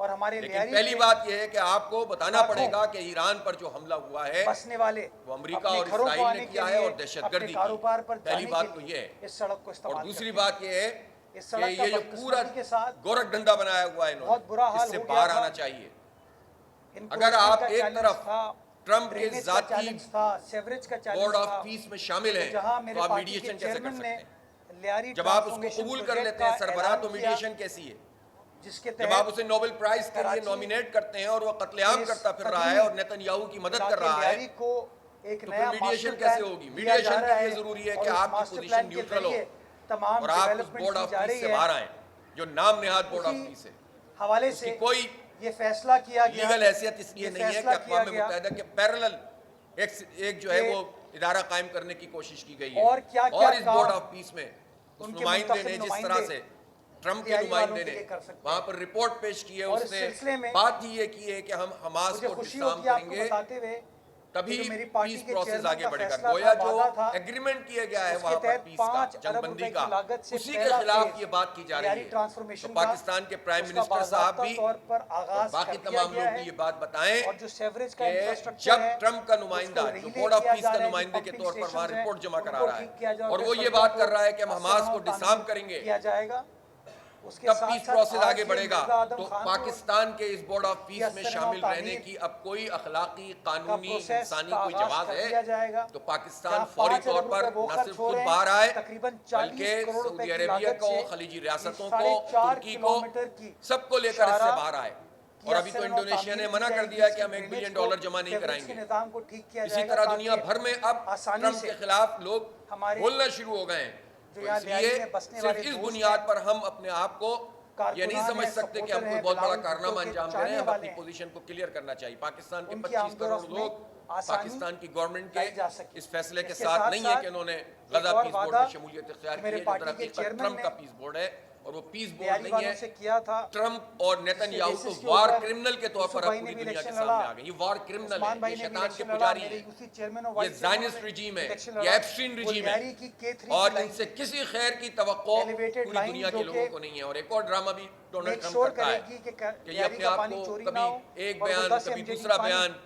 और हमारे लेकिन पहली बात यह है कि आपको बताना पड़ेगा कि ईरान पर जो हमला हुआ है बसने वाले वो अमेरिका और इसराइल ने किया है और दहशतगर्दी की। पहली बात तो ये है। इस सड़क को इस्तेमाल और दूसरी बात ये है इस कि सड़क का ये जो पूरा के साथ गोरख धंधा बनाया हुआ है बहुत बुरा हाल इससे हो गया बाहर था। आना चाहिए। अगर आप एक तरफ ट्रंप के जाती बोर्ड ऑफ पीस में शामिल हैं तो आप मीडिएशन कैसे कर सकते हैं? जब आप उसको कबूल कर लेते हैं सरबराह तो मीडिएशन कैसी है? जिसके जब आप उसे नोबेल प्राइज के लिए नॉमिनेट करते हैं और वो कत्लेआम करता फिर रहा है और नेतन्याहू की मदद कर रहा है एक तो नया फिर मीडिएशन कैसे होगी? मीडिएशन के लिए जरूरी है कि आपकी पोजीशन न्यूट्रल हो तमाम और आप उस बोर्ड ऑफ पीस से बाहर आए जो नाम नेहाद बोर्ड ऑफ पीस है। हवाले से कोई ये फैसला किया गया लीगल हैसियत इसलिए नहीं है कि अक़वाम मुत्तहिदा के पैरेलल एक जो है वो इदारा कायम करने की कोशिश की गई है और इस बोर्ड ऑफ पीस में उस नुमाइंदे ने जिस तरह से ट्रंप के नुमाइंदे ने वहां पर रिपोर्ट पेश की है उसने बात ही ये की है कि हम हमास को डिस्आर्म करेंगे तभी पीस प्रोसेस आगे बढ़ेगा। गोया जो एग्रीमेंट किया गया है वहां पर पीस का जंगबंदी का उसी के खिलाफ ये बात की जा रही है। तो पाकिस्तान के प्राइम मिनिस्टर साहब भी और बाकी तमाम लोग भी ये बात बताएं कि जब ट्रंप का नुमाइंदा जो बोर्ड ऑफ पीस का नुमाइंदे के तौर पर वहां रिपोर्ट जमा करा रहा है और वो ये बात कर रहा है कि हम हमास को डिसआर्म करेंगे तब पीस प्रोसेस आगे बढ़ेगा। तो पाकिस्तान के इस बोर्ड ऑफ पीस में शामिल रहने की अब कोई अखलाकी कानूनी इंसानी कोई जवाब है तो पाकिस्तान फौरी तौर पर न सिर्फ खुद बाहर आए बल्कि सऊदी अरेबिया को खलीजी रियासतों को तुर्की को सबको लेकर इससे बाहर आए। और अभी तो इंडोनेशिया ने मना कर दिया है कि हम $1 बिलियन जमा नहीं कराएंगे। इसी तरह दुनिया भर में अब ट्रंप के खिलाफ लोग बोलना शुरू हो गए हैं। तो इसलिए सिर्फ इस बुनियाद पर हम अपने आप को ये नहीं समझ सकते कि हम कोई बहुत बड़ा कारनामा अंजाम दे रहे हैं। हम अपनी पोजीशन को क्लियर करना चाहिए। पाकिस्तान के 25 करोड़ लोग पाकिस्तान की गवर्नमेंट के इस फैसले के साथ नहीं है कि उन्होंने गजा पीस बोर्ड में शमूलियत इख्तियार की है जो दरअसल ट्रंप का पीस बोर्ड है और वो पीस बोर्ड नहीं है। ट्रंप और नेतन्याहू तो वार क्रिमिनल के तौर पर अब पूरी दुनिया के सामने आ गए। ये वार क्रिमिनल है, ये शैतान के पुजारी है, ये ज़ायनिस्ट रिजीम है, ये एप्स्टीन रिजीम है और इनसे किसी खैर की तवक्को पूरी दुनिया के लोगों को नहीं है। और एक और ड्रामा भी डोनाल्ड ट्रंप करता है कि ये अपने आप को कभी एक बयान कभी दूसरा बयान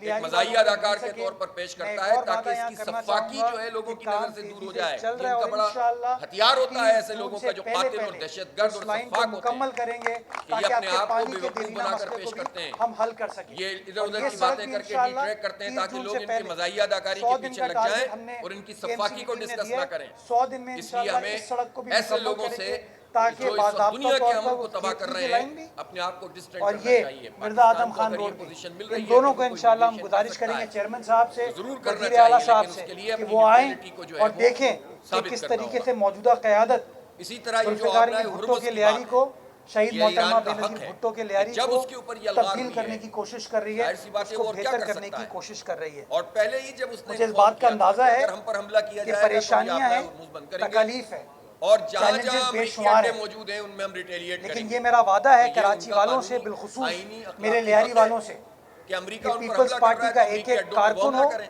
एक मज़ाहिया अदाकार के तौर पर पेश करता है ताकि इसकी सफाकी जो है लोगों की नजर से दूर हो जाए। इनका बड़ा हथियार होता है ऐसे लोगों का जो कातिल और दहशतगर्द और सफाक होते हैं कि ये अपने आप को बेवकूफ बनाकर पेश करते हैं। हम हल कर सकें। ये इधर उधर की बातें करके डिट्रैक्ट करते हैं ताकि लोग इनकी मज़ाहिया अदाकारी के पीछे लग जाएं और इनकी सफाकी को डिस्कस ना करें। इसलिए हमें ऐसे लोगों से ताकि दुनिया के अमल को तबाह कर रहे हैं अपने आप को डिस्टेंस और करना ये चाहिए। मिर्जा आदम खान रोड पोजीशन मिल रही इन है दोनों को इंशाल्लाह हम गुजारिश करेंगे चेयरमैन साहब से जरूर करना वज़ीर आला चाहिए, साहब लेकिन से उसके लिए कि अपनी वो आए यूटिलिटी को जो है और वो देखें कि साबित किस करना तरीके होगा। से मौजूदा क़यादत इसी तरह ये जो जुल्फ़िकार आपने की भुट्टो हुर्मुज़ के की लियारी बात को शहीद ये मोहतरमा ईरान का हक बेनज़ीर है भुट्टो के लियारी जब को उसके ऊपर ये अलगार तब्दील हुई करने है, की कोशिश कर रही है, जाहिर सी बात है उसको वो और क्या बेहतर कर करने सकता की है। कोशिश कर रही है। और पहले ही जब उसने मुझे इस बात का अंदाजा है अगर हम पर हमला किया कि जाएगा तो ये परेशानियां आपका हैं, हुर्मुज़ बंद करेंगे तकलीफ है और जहां challenges जहां अमेरिकी बेशुमार अड्डे हैं। मौजूद हैं उनमें हम रिटेलिएट लेकिन करेंगे। ये मेरा वादा है तो ये कराची उनका वालों से कानूनी, बिलखुसूस आईनी, अखलाकी मेरे हक लियारी है वालों से कि अमेरिका कि उन पर पीपल्स हमला कर पार्टी रहा है का तो एक अमेरिकी एक अड्डों पर वो कारकुन हमला हो, करें।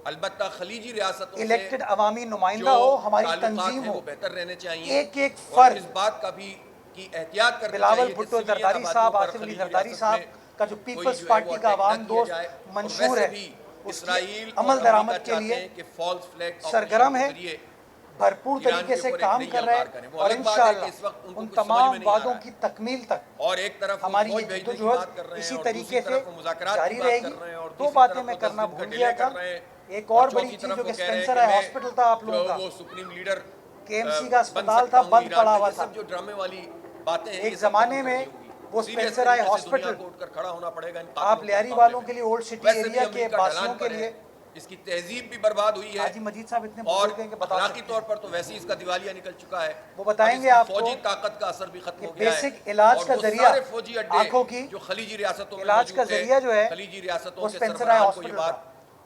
अलबत्ता खलीजी रियासतों से इलेक्टेड अवामी नुमाइंदा जो हो, हमारी ताल्लुकात तंजीम हैं हो, वो बेहतर रहने चाहिए। एक एक और फर्द इस बात का भी कि एहतियात करनी बिलावल चाहिए कि भुट्टो सिविलियन जरदारी आबादियों साहब, पर आसिफ अली खलीजी जरदारी रियासत साहब में का जो कोई पीपल्स जो है पार्टी वो का अटैक आवाम न किया दोस्त जाए। और मंशूर वैसे है, भी उसकी इसराइल अमल और दरामद अमेरिका के चाहते लिए हैं कि फॉल्स फ्लैग सरगर्म है, जरिए भरपूर ईरान तरीके के से ऊपर एक काम नई कर रहे अलगार करें। हैं वो और अलग बात है कि इस इंशाअल्लाह वक्त उनको उन कुछ समझ तमाम में नहीं आ वादों रहा की है। तकमील तक और एक तरफ वो हमारी फौज ये भेजने की जद्दोजहद बात कर रहे हैं इसी और तरीके दूसरी से तरफ वो मुज़ाकरात जारी की बात रहेगी। कर रहे हैं और दो तीसरी बातें तरफ मैं वो 10 करना दिन का भूल डिले गया था। कर रहे हैं एक और बड़ी चौथी चीज तरफ जो वो कि कह रहे हैं स्पेंसर कि है मैं हॉस्पिटल था आप लोगों जो का, वो सुप्रीम लीडर केएमसी का बन अस्पताल सकता था, हूं बंद ईरान पड़ा में। हुआ ये था। सब जो ड्रामे वाली बातें हैं एक ये सब जमाने खत्म में करनी होगी। वो सीरियस स्पेंसर आई तरीके से दुनिया हॉस्पिटल को उठकर खड़ा होना पड़ेगा इन आप कातिलों के लियारी मुकाबले वालों में। के लिए, ओल्ड सिटी वैसे भी एरिया के अमेरिका वासियों ढलान के पर है, लिए इसकी तहजीब भी बर्बाद हुई है हाजी मजीद साहब इतने और बुजुर्ग हैं कि बता अखलाकी सकते तौर हैं। पर तो वैसे ही इसका दिवालिया निकल चुका है। वो बताएंगे और इसकी आपको फौजी ताकत का असर भी खत्म कि हो गया है बेसिक इलाज और का वो जरिया सारे फौजी अड्डे आंखों की जो खलीजी रियासतों में इलाज का मौजूद थे, जरिया जो है खलीजी रियासतों वो के स्पेंसर आई सरबराह को ये हॉस्पिटल बात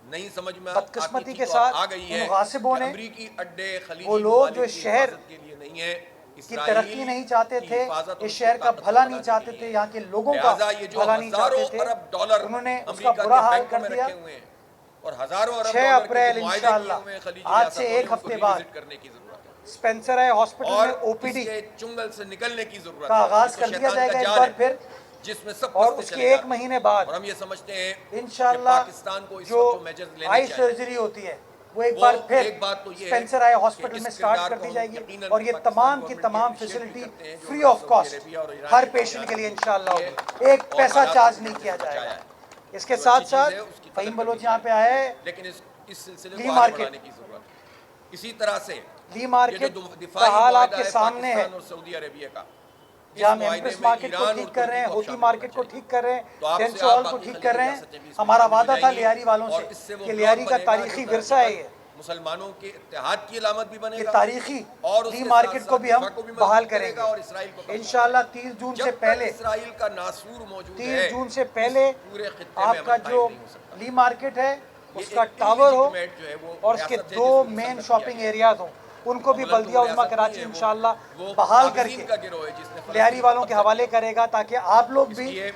नहीं समझ में बदकिस्मती आती के थी तो साथ आ गई है उन गासिबों कि ने अमेरिकी अड्डे वो खलीजी लोग जो ममालिक की शहर हिफाजत के लिए नहीं है, की तरक्की नहीं चाहते की थे, हिफाजत और इस शहर का ताकत को भला नहीं बढ़ाने चाहते के थे, लिए। यहाँ के लोगों का लिहाजा ये जो भला नहीं चाहते हजारों थे, अरब डॉलर उन्होंने उसका अमेरिका बुरा के हाल बैंकों कर में दिया। रखे हुए हैं और हज़ारों अरब 6 डॉलर के अप्रैल जो मुआहदे किए इंशाअल्लाह हुए हैं खलीजी आज से रियासतों ने, एक हफ्ते उनको बाद रिविजिट करने की जरूरत है स्पेंसर आई हॉस्पिटल और में ओपीडी इसके चुंगल से निकलने की जरूरत का है। आगाज ये तो कर दिया शैतान जाएगा का एक जाल बार है। फिर जिसमें सब और फंसते उसके चले 1 जाते महीने हैं। बाद और हम ये समझते हैं कि इंशाल्लाह पाकिस्तान को इस जो वक्त जो मेजर्स लेने आई चाहिए, सर्जरी होती है वो एक वो बार फिर एक बात तो ये है स्पेंसर आई कि हॉस्पिटल इस में स्टार्ट किरदार कर को दी हम जाएगी यकीनन और ये पाकिस्तान तमाम की गवर्नमेंट की तमाम appreciate भी फैसिलिटी करते हैं, जो फ्री उन्होंने ऑफ सऊदी कॉस्ट अरेबिया और ईरान हर के पेशेंट के लिए दरमियान इंशाल्लाह किए होगी, एक और पैसा हालात चार्ज को नहीं जिस किया तरह से बचाया जाएगा। है। इसके जो साथ अच्छी साथ चीज़ है, उसकी कदर फ़हीम करनी बलोच यहाँ पे चाहिए। आए, लेकिन इस सिलसिले ली को आगे मार्केट बढ़ाने की जरूरत है। इसी तरह से ली ये मार्केट जो का दिफाई हाल मुआहदा आपके है सामने है, पाकिस्तान और सऊदी अरेबिया का, इस जहाँ हम मुआहदे एम्प्रेस में मार्केट को ईरान ठीक और कर रहे तुर्की हैं, को होती शामिल मार्केट होना को चाहिए। ठीक कर रहे हैं, तो आपसे डेंसोल आप को बाकी ठीक खलीजी कर रहे रियासतें भी हैं। इसमें हमारा शामिल हो वादा था जाएंगी लियारी वालों और से इससे वो कि ब्लॉक लियारी का बनेगा जो तारीखी दर विरसा है बदर ये, मुसलमानों के इत्तेहाद की अलामत भी ये बनेगा तारीखी और ली उसके मार्केट साथ को साथ भी हम दिफा को भी बहाल मजबूत करेगा करेंगे और इसराइल को कमजोर इंशाल्लाह। करेगा। 30 जून जब से तक पहले इसराइल का नासूर मौजूद 30 है, जून से इस पहले पूरे खित्ते में आपका अमन जो कायम नहीं हो सकता। ली मार्केट है ये उसका एक टावर हो illegitimate जो है वो और उसके रियासत है 2 जिसको मेन मुसल्लत शॉपिंग किया गया है। एरियाज हों, उनको भी अमलन तो बल्दिया वो उज़्मा रियासत कराची नहीं है, इंशाल्लाह वो बहाल कागजीन करके का गिरोह है जिसने लियारी फलस्तीन को वालों के कब्जा हवाले किया। करेगा ताकि आप लोग भी इसलिए